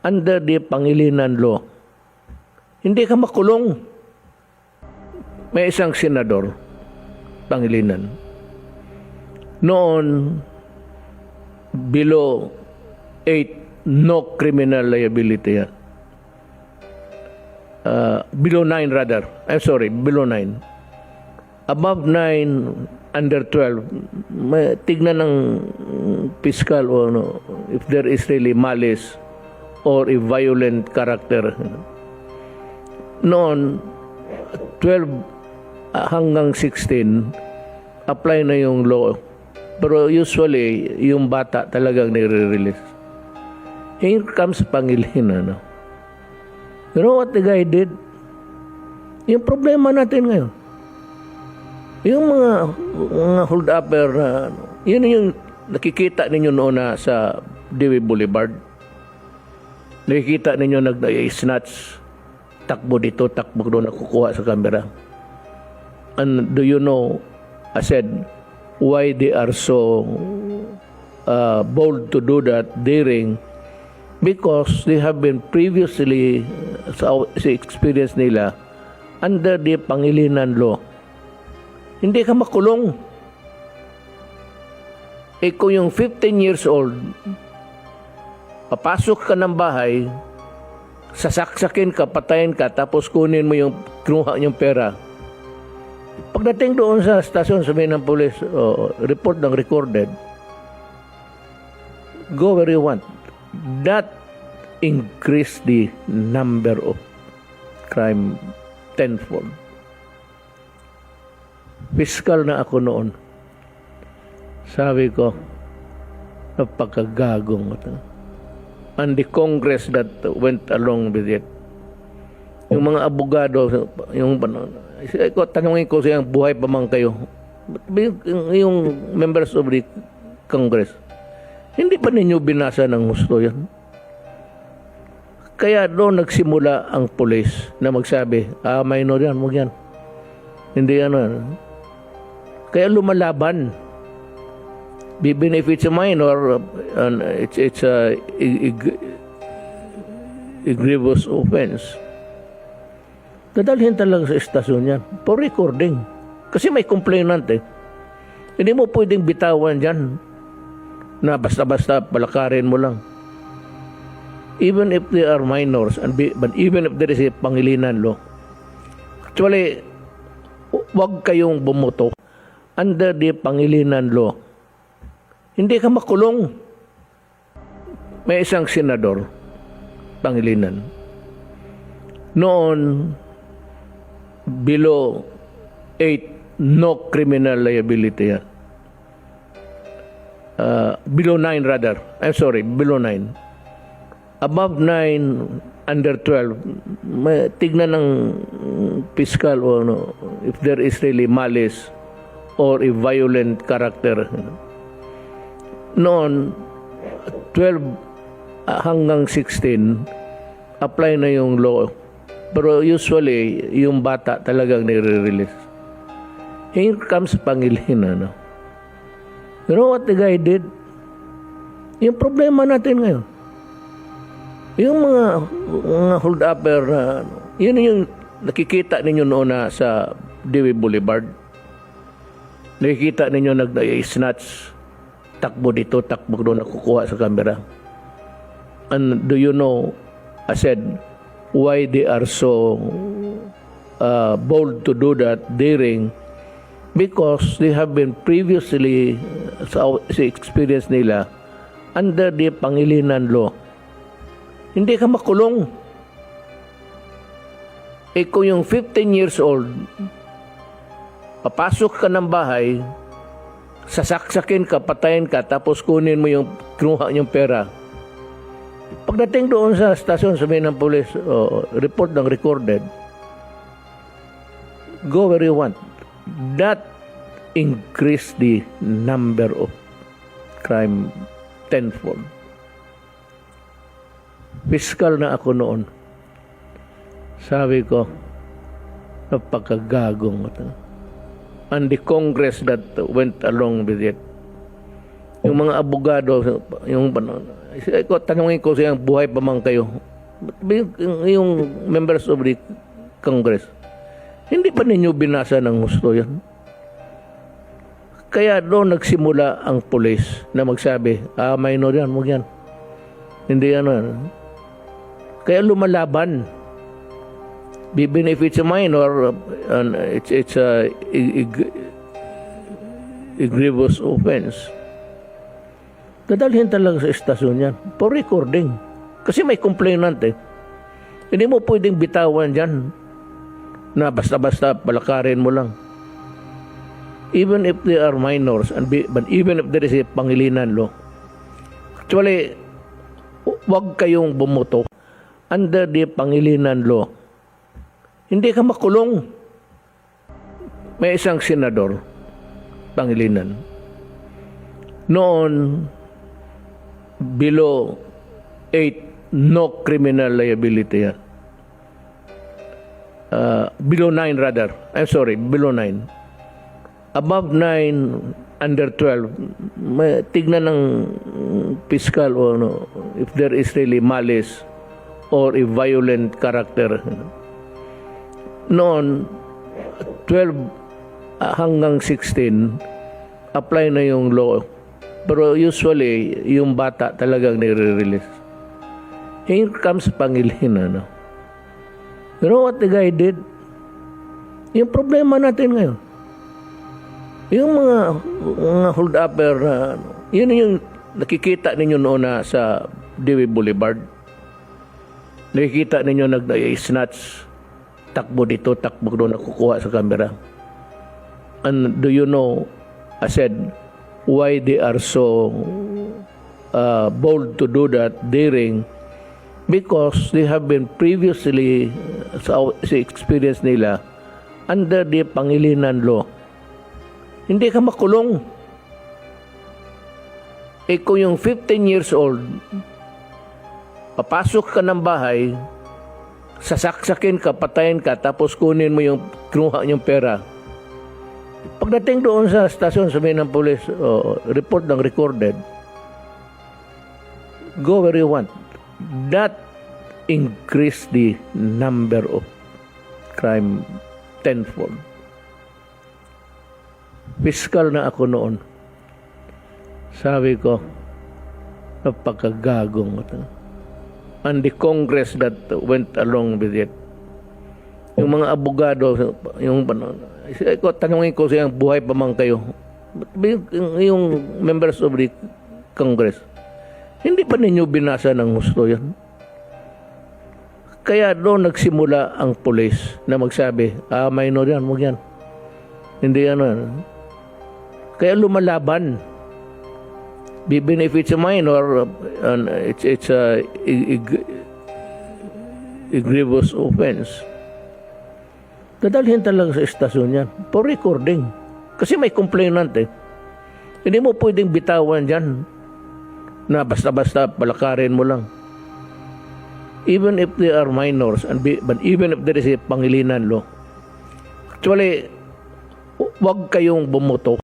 under the Pangilinan law. Hindi ka makulong. May isang senador, Pangilinan. Noon, below 8, no criminal liability yan. Below 9 rather. I'm sorry, below 9. Above 9, under 12, tignan ng fiscal o ano, if there is really malice or a violent character. Noon, 12 hanggang 16, apply na yung law. Pero usually, yung bata talagang nire-release. Here comes Pangilinan. No? You know what the guy did? Yung problema natin ngayon. Yung mga hold-upper, yun yung nakikita ninyo noon na sa Dewey Boulevard. Nakikita ninyo nag-snatch, takbo dito, takbo doon, nakukuha sa camera. And do you know, I said, why they are so bold to do that, daring? Because they have been previously, sa experience nila, under the Pangilinan law. Hindi ka makulong. Kung yung 15 years old, papasok ka ng bahay, sasaksakin ka, patayin ka, tapos kunin mo yung kinuha yung pera. Pagdating doon sa stasyon, sabihin ng pulis, report ng recorded, go where you want. That increase the number of crime tenfold. Fiscal na ako noon. Sabi ko, napakagagong ito. And the Congress that went along with it. Yung mga abogado, tanungin ko siya, buhay pa man kayo. Yung members of the Congress, hindi pa ninyo binasa ng gusto yan? Kaya doon nagsimula ang pulis na magsabi, minor yan, huwag yan. Hindi ano. Kaya lumalaban. Even if it's a minor, it's a grievous offense. Dadalhin talaga sa estasyon yan for recording. Kasi may complainant eh. Hindi mo pwedeng bitawan dyan na basta-basta palakarin mo lang. Even if they are minors, but even if there is a Pangilinan law. Actually, wag kayong bumoto under the Pangilinan law. Hindi ka makulong. May isang senador, Pangilinan. Noon, below 8, no criminal liability yan. Below 9 rather. I'm sorry, below 9. Above 9, under 12, tignan ng fiscal o ano, if there is really malice or a violent character. Noon, 12 hanggang 16, apply na yung law. Pero usually, yung bata talagang nire-release. Here comes Pangilinan. No? You know what the guy did? Yung problema natin ngayon. Yung mga hold-upper, yun yung nakikita ninyo noon na sa Dewey Boulevard. Nakikita ninyo nag-snatch, takbo dito, takbo doon, nakukuha sa camera. And do you know, I said, why they are so bold to do that, daring? Because they have been previously, sa experience nila, under the Pangilinan law. Hindi ka makulong. Kung yung 15 years old, papasok ka ng bahay, sasaksakin ka, patayin ka, tapos kunin mo yung kinuha yung pera. Pagdating doon sa stasyon, sabihin ng pulis, report ng recorded, go where you want. That increase the number of crime tenfold. Fiscal na ako noon. Sabi ko, napakagagong ito. And the Congress that went along with it. Yung mga abogado, tanungin ko siya, buhay pa man kayo? Yung members of the Congress, hindi pa ninyo binasa ng gusto yan? Kaya doon nagsimula ang pulis na magsabi, minor yan, huwag yan. Hindi yan. Kaya lumalaban. Even if it's a minor, it's a grievous offense. Dadalhin talaga sa estasyon yan for recording. Kasi may complainant eh. Hindi mo pwedeng bitawan dyan na basta-basta palakarin mo lang. Even if they are minors, but even if there is a Pangilinan law. Actually, wag kayong bumoto under the Pangilinan law. Hindi ka makulong. May isang senador, Pangilinan. Noon, below 8, no criminal liability. Below 9 rather. I'm sorry, below 9. Above 9, under 12, tignan ng fiscal o if there is really malice or a violent character. Noon, 12 hanggang 16, apply na yung law. Pero usually, yung bata talagang nire-release. Here comes Pangilinan. You know what the guy did? Yung problema natin ngayon. Yung mga hold-upper, yun yung nakikita ninyo noon na sa Dewey Boulevard. Nakikita ninyo nag-snatch, takbo dito, takbo doon, nakukuha sa camera. And do you know, I said, why they are so bold to do that, daring? Because they have been previously, sa experience nila, under the Pangilinan law. Hindi ka makulong. Kung yung 15 years old, papasok ka ng bahay, sasaksakin ka, patayin ka, tapos kunin mo yung kinuha niyong pera. Pagdating doon sa stasyon, sabihin ng police, report ng recorded, go where you want. That increase the number of crime tenfold. Fiscal na ako noon. Sabi ko, napakagagong ito. And the Congress that went along with it. Yung mga abogado, tanungin ko siya, buhay pa man kayo? Yung members of the Congress, hindi pa ninyo binasa ng gusto yan? Kaya doon nagsimula ang pulis na magsabi, minor yan, huwag yan. Hindi yan. Kaya lumalaban. Even if it's a minor, it's a grievous offense. Dadalhin talaga sa estasyon yan for recording. Kasi may complainant eh. Hindi mo pwedeng bitawan dyan na basta-basta palakarin mo lang. Even if they are minors, but even if there is a Pangilinan law. Actually, wag kayong bumoto